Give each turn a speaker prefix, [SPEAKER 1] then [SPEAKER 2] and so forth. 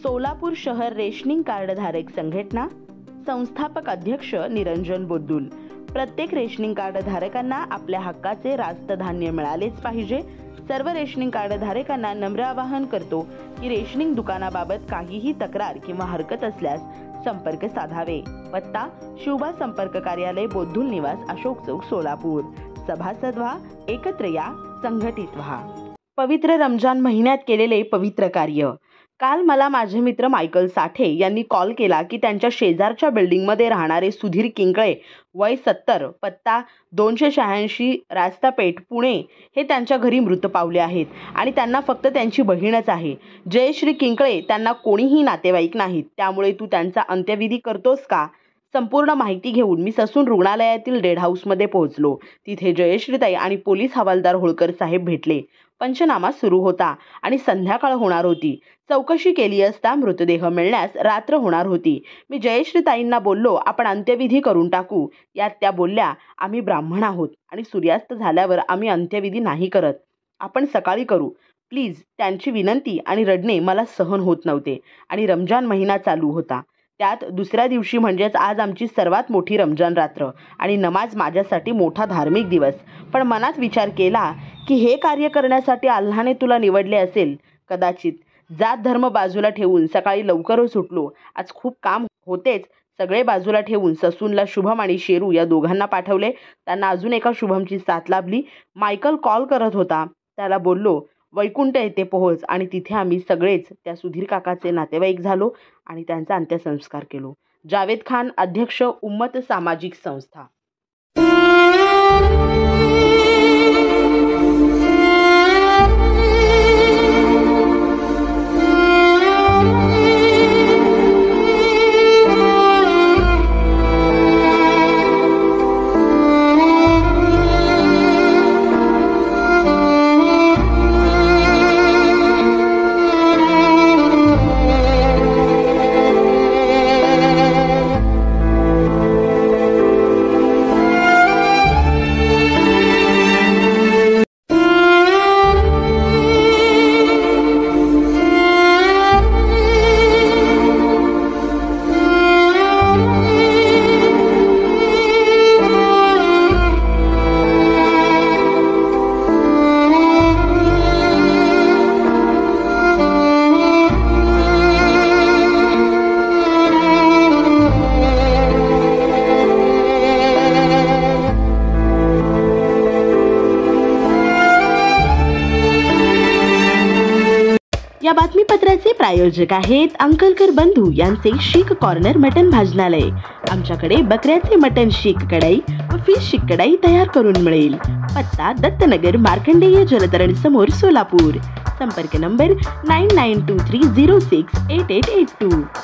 [SPEAKER 1] सोलापूर शहर रेशनिंग कार्डधारक संघटना, संस्थापक अध्यक्ष निरंजन बोद्दुल। प्रत्येक रेशनिंग कार्डधारकांना आपल्या हक्काचे रास्त धान्य मिळालेच पाहिजे। सर्व रेशनिंग कार्डधारकांना नम्र आवाहन करतो की रेशनिंग दुकानाबाबत काहीही तक्रार किंवा हरकत असल्यास संपर्क साधावे। पत्ता शिवबा संपर्क कार्यालय, बोद्दुल निवास, अशोक चौक, सोलापूर। सभासद व्हा, एकत्र या, संघटित व्हा। पवित्र रमजान महिन्यात केलेले पवित्र कार्य। काल मला माझे मित्र मायकल साठे यांनी कॉल केला की त्यांच्या शेजारच्या बिल्डिंगमध्ये राहणारे सुधीर किंकळे, वय 70, पत्ता 286 रास्तापेठ, पुणे, हे त्यांच्या घरी मृत पावले आहेत आणि त्यांना फक्त त्यांची बहीणच आहे। जयश्री किंकळे, त्यांना कोणीही नातेवाईक नाहीत, त्यामुळे तू त्यांचा अंत्यविधी करतोस का? संपूर्ण माहिती घेऊन मी ससून रुग्णालयातील डेड हाऊसमध्ये पोहोचलो। तिथे जयश्रीताई आणि पोलीस हवालदार होळकर साहेब भेटले। पंचनामा सुरू होता आणि संध्याकाळ होणार होती। चौकशी केली असता मृतदेह मिळण्यास रात्र होणार होती। मी जयश्रीताईंना बोललो, आपण अंत्यविधी करून टाकू। यात त्या बोलल्या, आम्ही ब्राह्मण आहोत आणि सूर्यास्त झाल्यावर आम्ही अंत्यविधी नाही करत, आपण सकाळी करू प्लीज। त्यांची विनंती आणि रडणे मला सहन होत नव्हते आणि रमजान महिना चालू होता। त्यात दुसऱ्या दिवशी म्हणजेच आज आमची सर्वात मोठी रमजान रात्र आणि नमाज माझ्यासाठी मोठा धार्मिक दिवस। पण मनात विचार केला की हे कार्य करण्यासाठी अल्लाने तुला निवडले असेल कदाचित। जात धर्म बाजूला ठेवून सकाळी लवकरच उठलो। आज खूप काम होतेच, सगळे बाजूला ठेवून ससूनला शुभम आणि शेरू या दोघांना पाठवले। त्यांना अजून एका शुभमची साथ लाभली। मायकल कॉल करत होता, त्याला बोललो वैकुंठ येथे पोहोच आणि तिथे आम्ही सगळेच त्या सुधीर काकाचे नातेवाईक झालो आणि त्यांचा अंत्यसंस्कार केलो। जावेद खान, अध्यक्ष, उम्मत सामाजिक संस्था। या बातमीपत्राचे प्रायोजक आहेत अंकलकर बंधू यांचे शीख कॉर्नर मटन भाजनालय। आमच्याकडे बकऱ्याचे मटन शीख कढाई व फिश शीख कढाई तयार करून मिळेल। पत्ता दत्तनगर, मार्कंडेय जलतरण समोर, सोलापूर। संपर्क नंबर 9923068882।